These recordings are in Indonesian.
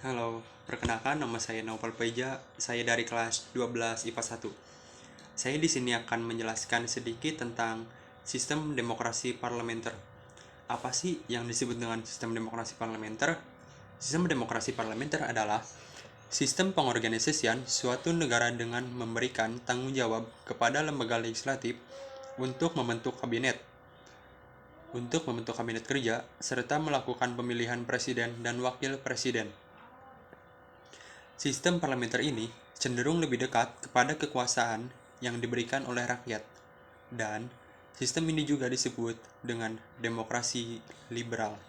Halo, perkenalkan nama saya Naufal Peja, saya dari kelas 12 IPA 1. Saya di sini akan menjelaskan sedikit tentang sistem demokrasi parlementer. Apa sih yang disebut dengan sistem demokrasi parlementer? Sistem demokrasi parlementer adalah sistem pengorganisasian suatu negara dengan memberikan tanggung jawab kepada lembaga legislatif untuk membentuk kabinet kerja, serta melakukan pemilihan presiden dan wakil presiden. Sistem parlementer ini cenderung lebih dekat kepada kekuasaan yang diberikan oleh rakyat, dan sistem ini juga disebut dengan demokrasi liberal.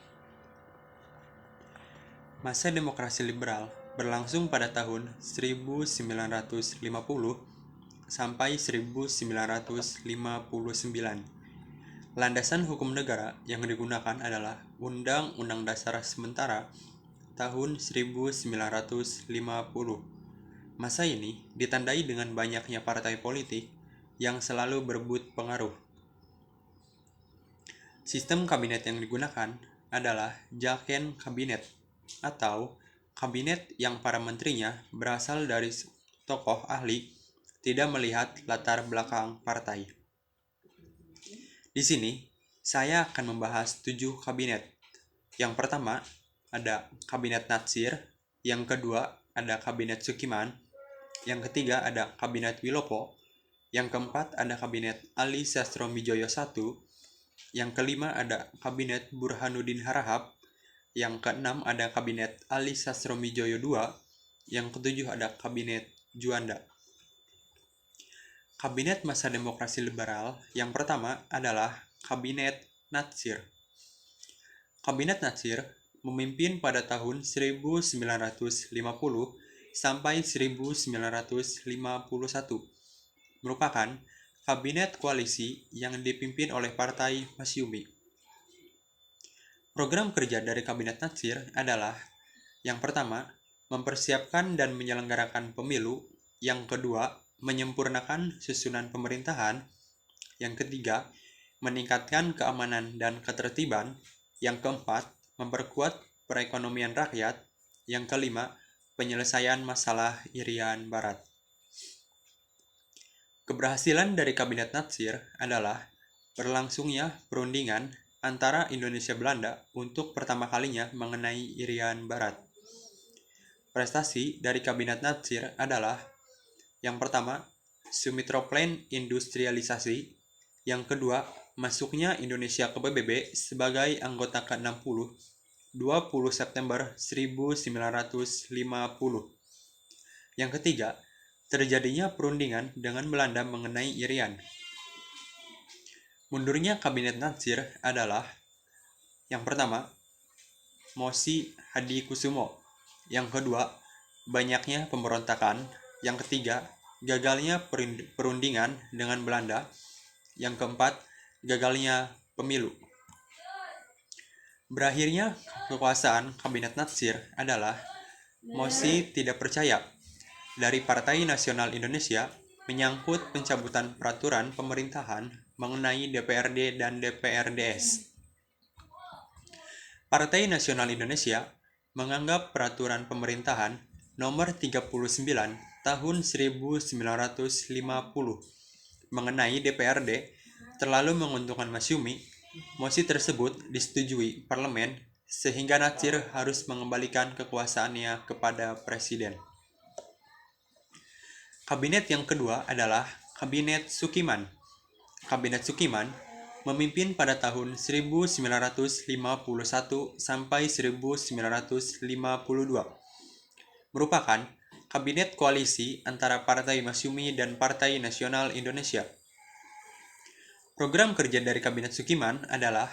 Masa demokrasi liberal berlangsung pada tahun 1950 sampai 1959. Landasan hukum negara yang digunakan adalah Undang-Undang Dasar Sementara tahun 1950. Masa ini ditandai dengan banyaknya partai politik yang selalu berebut pengaruh. Sistem kabinet yang digunakan adalah Jaqen Kabinet atau kabinet yang para menterinya berasal dari tokoh ahli tidak melihat latar belakang partai. Di sini, saya akan membahas 7 kabinet. Yang pertama, ada Kabinet Natsir. Yang kedua, ada Kabinet Sukiman. Yang ketiga, ada Kabinet Wilopo. Yang keempat, ada Kabinet Ali Sastro-Midjoyo I. Yang kelima, ada Kabinet Burhanuddin Harahap. Yang keenam, ada Kabinet Ali Sastro-Midjoyo II. Yang ketujuh, ada Kabinet Juanda. Kabinet masa demokrasi liberal yang pertama adalah Kabinet Natsir. Kabinet Natsir memimpin pada tahun 1950 sampai 1951. Merupakan kabinet koalisi yang dipimpin oleh Partai Masyumi. Program kerja dari Kabinet Natsir adalah: yang pertama, mempersiapkan dan menyelenggarakan pemilu. Yang kedua, menyempurnakan susunan pemerintahan. Yang ketiga, meningkatkan keamanan dan ketertiban. Yang keempat, memperkuat perekonomian rakyat. Yang kelima, penyelesaian masalah Irian Barat. Keberhasilan dari Kabinet Natsir adalah berlangsungnya perundingan antara Indonesia Belanda untuk pertama kalinya mengenai Irian Barat. Prestasi dari Kabinet Natsir adalah: yang pertama, Sumitra Plan industrialisasi. Yang kedua, masuknya Indonesia ke PBB sebagai anggota ke-60 20 September 1950. Yang ketiga, terjadinya perundingan dengan Belanda mengenai Irian. Mundurnya Kabinet Natsir adalah: yang pertama, Mosi Hadikusumo. Yang kedua, banyaknya pemberontakan. Yang ketiga, gagalnya perundingan dengan Belanda. Yang keempat, gagalnya pemilu. Berakhirnya kekuasaan Kabinet Natsir adalah mosi tidak percaya dari Partai Nasional Indonesia menyangkut pencabutan peraturan pemerintahan mengenai DPRD dan DPRDS. Partai Nasional Indonesia menganggap peraturan pemerintahan nomor 39 tahun 1950 mengenai DPRD terlalu menguntungkan Masyumi. Mosi tersebut disetujui parlemen sehingga Natsir harus mengembalikan kekuasaannya kepada presiden. Kabinet yang kedua adalah Kabinet Sukiman. Kabinet Sukiman memimpin pada tahun 1951 sampai 1952. Merupakan kabinet koalisi antara Partai Masyumi dan Partai Nasional Indonesia. Program kerja dari Kabinet Sukiman adalah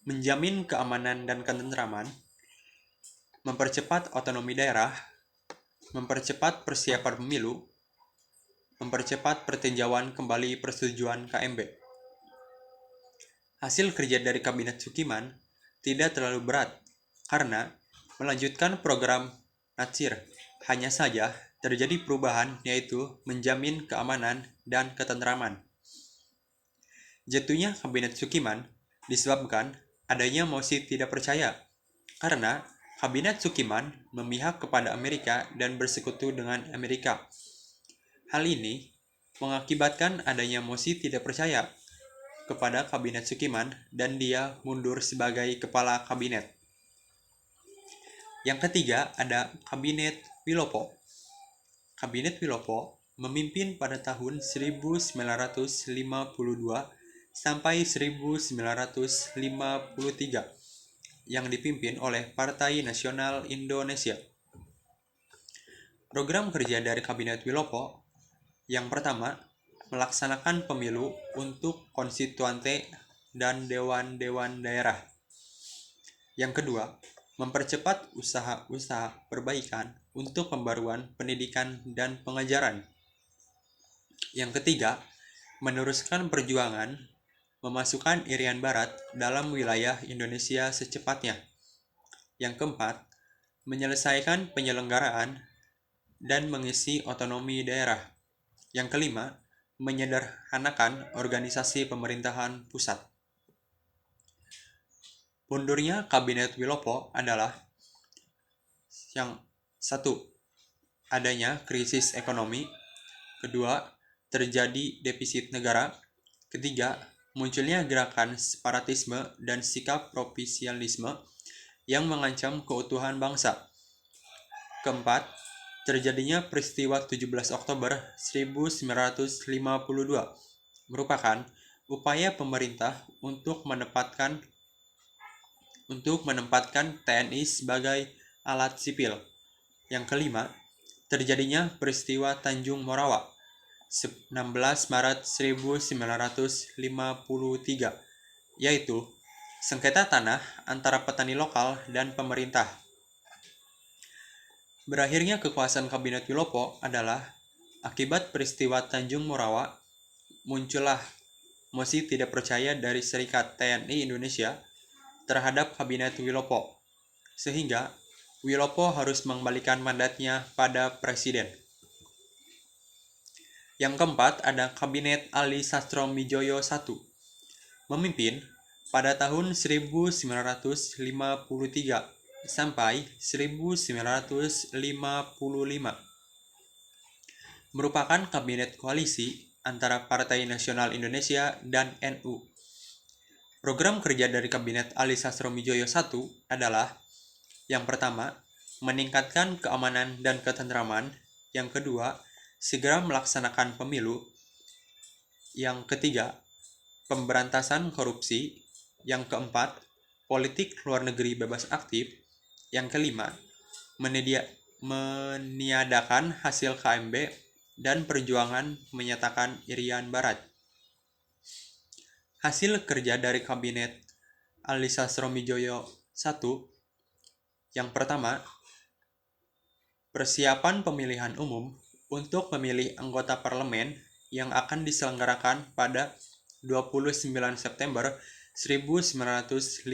menjamin keamanan dan ketentraman, mempercepat otonomi daerah, mempercepat persiapan pemilu, mempercepat pertinjauan kembali persetujuan KMB. Hasil kerja dari Kabinet Sukiman tidak terlalu berat karena melanjutkan program Natsir. Hanya saja terjadi perubahan, yaitu menjamin keamanan dan ketentraman. Jatuhnya Kabinet Sukiman disebabkan adanya mosi tidak percaya karena Kabinet Sukiman memihak kepada Amerika dan bersekutu dengan Amerika. Hal ini mengakibatkan adanya mosi tidak percaya kepada Kabinet Sukiman dan dia mundur sebagai kepala kabinet. Yang ketiga ada Kabinet Wilopo. Kabinet Wilopo memimpin pada tahun 1952 sampai 1953 yang dipimpin oleh Partai Nasional Indonesia. Program kerja dari Kabinet Wilopo yang pertama, melaksanakan pemilu untuk konstituante dan dewan-dewan daerah. Yang kedua, mempercepat usaha-usaha perbaikan untuk pembaruan pendidikan dan pengajaran. Yang ketiga, meneruskan perjuangan memasukkan Irian Barat dalam wilayah Indonesia secepatnya. Yang keempat, menyelesaikan penyelenggaraan dan mengisi otonomi daerah. Yang kelima, menyederhanakan organisasi pemerintahan pusat. Mundurnya Kabinet Wilopo adalah yang satu, adanya krisis ekonomi. Kedua, terjadi defisit negara. Ketiga, munculnya gerakan separatisme dan sikap provinsialisme yang mengancam keutuhan bangsa. Keempat, terjadinya peristiwa 17 Oktober 1952 merupakan upaya pemerintah untuk menempatkan TNI sebagai alat sipil. Yang kelima, terjadinya peristiwa Tanjung Morawa 16 Maret 1953, yaitu sengketa tanah antara petani lokal dan pemerintah. Berakhirnya kekuasaan Kabinet Wilopo adalah akibat peristiwa Tanjung Morawa, muncullah mosi tidak percaya dari Serikat TNI Indonesia terhadap Kabinet Wilopo, sehingga Wilopo harus mengembalikan mandatnya pada Presiden. Yang keempat ada Kabinet Ali Sastronegoro I, memimpin pada tahun 1953 sampai 1955. Merupakan kabinet koalisi antara Partai Nasional Indonesia dan NU. Program kerja dari Kabinet Ali Sastronegoro I adalah yang pertama, meningkatkan keamanan dan ketentraman. Yang kedua, segera melaksanakan pemilu. Yang ketiga, pemberantasan korupsi. Yang keempat, politik luar negeri bebas aktif. Yang kelima, meniadakan hasil KMB dan perjuangan menyatakan Irian Barat. Hasil kerja dari Kabinet Ali Sastronegoro I yang pertama, persiapan pemilihan umum untuk memilih anggota parlemen yang akan diselenggarakan pada 29 September 1955.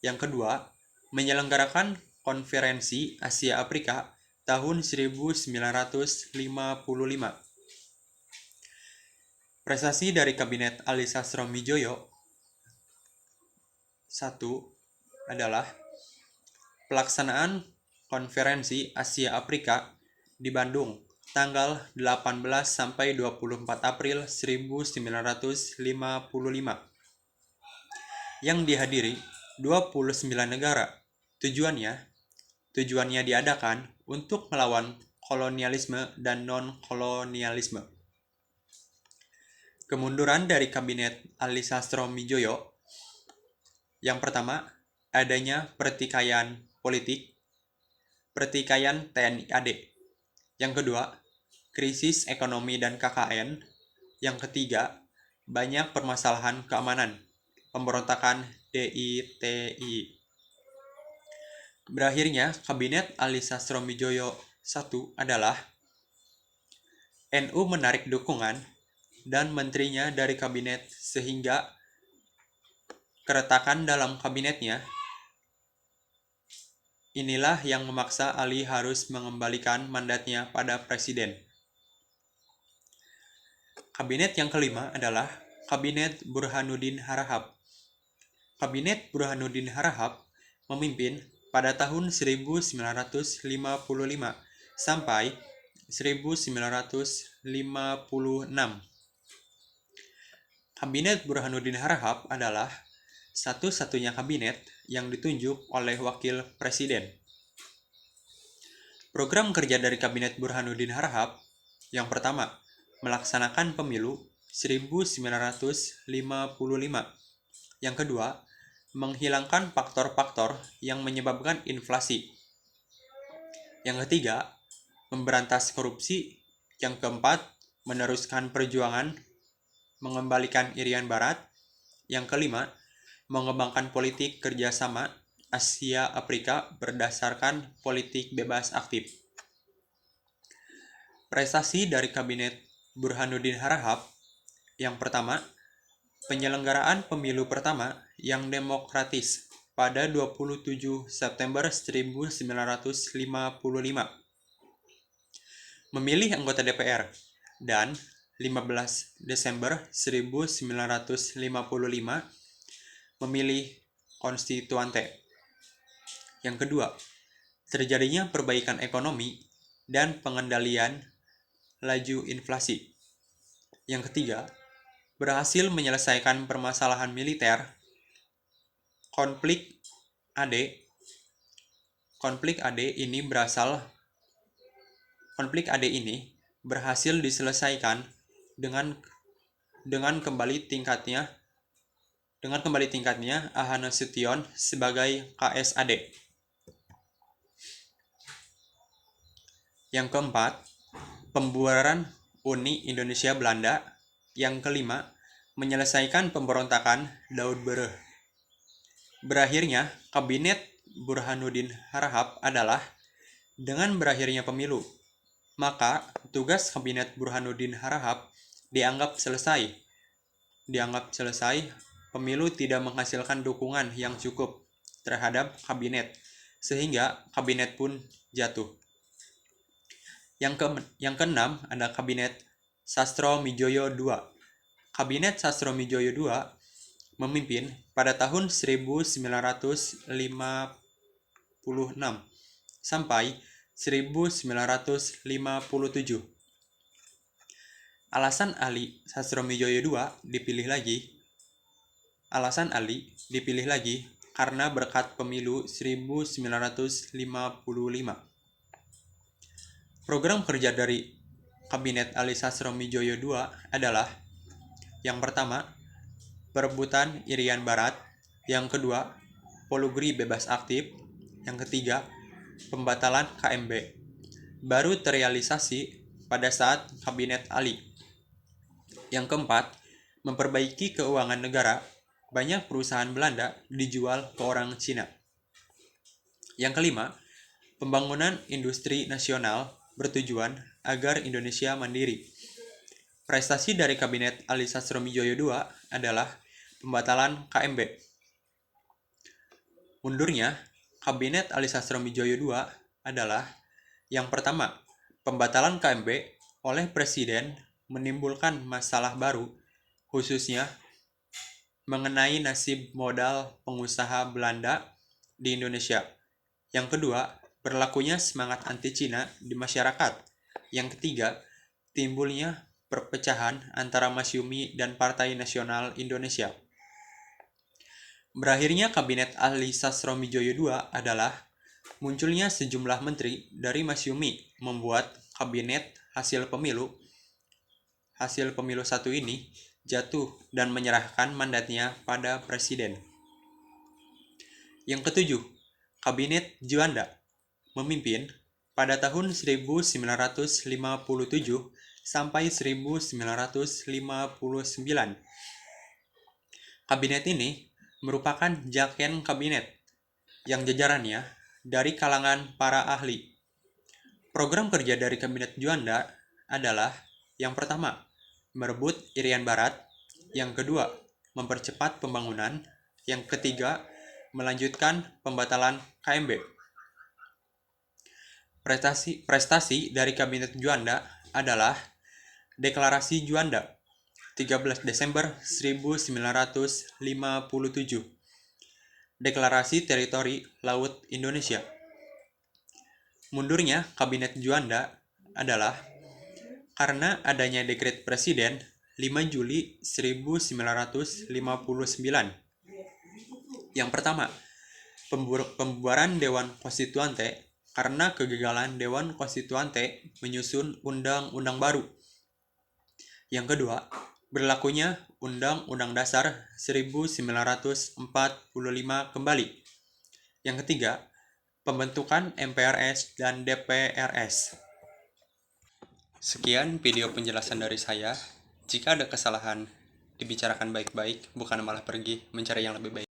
Yang kedua, menyelenggarakan Konferensi Asia Afrika tahun 1955. Prestasi dari Kabinet Ali Sastronegoro I adalah pelaksanaan Konferensi Asia Afrika di Bandung tanggal 18 sampai 24 April 1955 yang dihadiri 29 negara. Tujuannya diadakan untuk melawan kolonialisme dan non-kolonialisme. Kemunduran dari Kabinet Ali Sastronegoro yang pertama, adanya pertikaian politik, pertikaian TNI AD. Yang kedua, krisis ekonomi dan KKN. Yang ketiga, banyak permasalahan keamanan, pemberontakan DITI. Berakhirnya Kabinet Ali Sastronegoro I adalah NU menarik dukungan dan menterinya dari kabinet sehingga keretakan dalam kabinetnya. Inilah yang memaksa Ali harus mengembalikan mandatnya pada Presiden. Kabinet yang kelima adalah Kabinet Burhanuddin Harahap. Kabinet Burhanuddin Harahap memimpin pada tahun 1955 sampai 1956. Kabinet Burhanuddin Harahap adalah satu-satunya kabinet yang ditunjuk oleh Wakil Presiden. Program kerja dari Kabinet Burhanuddin Harahap yang pertama, melaksanakan pemilu 1955. Yang kedua, menghilangkan faktor-faktor yang menyebabkan inflasi. Yang ketiga, memberantas korupsi. Yang keempat, meneruskan perjuangan mengembalikan Irian Barat. Yang kelima, mengembangkan politik kerjasama Asia-Afrika berdasarkan politik bebas aktif. Prestasi dari Kabinet Burhanuddin Harahap yang pertama, penyelenggaraan pemilu pertama yang demokratis pada 27 September 1955. Memilih anggota DPR dan 15 Desember 1955 memilih konstituante. Yang kedua, terjadinya perbaikan ekonomi dan pengendalian laju inflasi. Yang ketiga, berhasil menyelesaikan permasalahan militer. Konflik AD ini berhasil diselesaikan dengan kembali tingkatnya Ahana Sution sebagai KSAD. Yang keempat, pembubaran Uni Indonesia Belanda. Yang kelima, menyelesaikan pemberontakan Daud Bereh. Berakhirnya Kabinet Burhanuddin Harahap adalah dengan berakhirnya pemilu, maka tugas Kabinet Burhanuddin Harahap dianggap selesai. Pemilu tidak menghasilkan dukungan yang cukup terhadap kabinet, sehingga kabinet pun jatuh. Yang keenam ada Kabinet Sastromijoyo II. Kabinet Sastromijoyo II memimpin pada tahun 1956 sampai 1957. Alasan Ali dipilih lagi karena berkat pemilu 1955. Program kerja dari Kabinet Ali Sastromijoyo II adalah yang pertama, perebutan Irian Barat. Yang kedua, Polugri bebas aktif. Yang ketiga, pembatalan KMB. Baru terrealisasi pada saat Kabinet Ali. Yang keempat, memperbaiki keuangan negara. Banyak perusahaan Belanda dijual ke orang Cina. Yang kelima, pembangunan industri nasional bertujuan agar Indonesia mandiri. Prestasi dari Kabinet Ali Sastromijoyo II adalah pembatalan KMB. Mundurnya Kabinet Ali Sastromijoyo II adalah yang pertama, pembatalan KMB oleh Presiden menimbulkan masalah baru, khususnya mengenai nasib modal pengusaha Belanda di Indonesia. Yang kedua, berlakunya semangat anti-Cina di masyarakat. Yang ketiga, timbulnya perpecahan antara Masyumi dan Partai Nasional Indonesia. Berakhirnya Kabinet Ali Sastromijoyo II adalah munculnya sejumlah menteri dari Masyumi membuat kabinet hasil pemilu 1 ini jatuh dan menyerahkan mandatnya pada Presiden. Yang ketujuh, Kabinet Juanda memimpin pada tahun 1957 sampai 1959. Kabinet ini merupakan Jaken Kabinet yang jajarannya dari kalangan para ahli. Program kerja dari Kabinet Juanda adalah yang pertama, merebut Irian Barat. Yang kedua, mempercepat pembangunan. Yang ketiga, melanjutkan pembatalan KMB. Prestasi dari Kabinet Juanda adalah Deklarasi Juanda 13 Desember 1957. Deklarasi Teritori Laut Indonesia. Mundurnya Kabinet Juanda adalah karena adanya Dekret Presiden 5 Juli 1959. Yang pertama, pembubaran Dewan Konstituante karena kegagalan Dewan Konstituante menyusun undang-undang baru. Yang kedua, berlakunya Undang-Undang Dasar 1945 kembali. Yang ketiga, pembentukan MPRS dan DPRS. Sekian video penjelasan dari saya. Jika ada kesalahan, dibicarakan baik-baik, bukan malah pergi mencari yang lebih baik.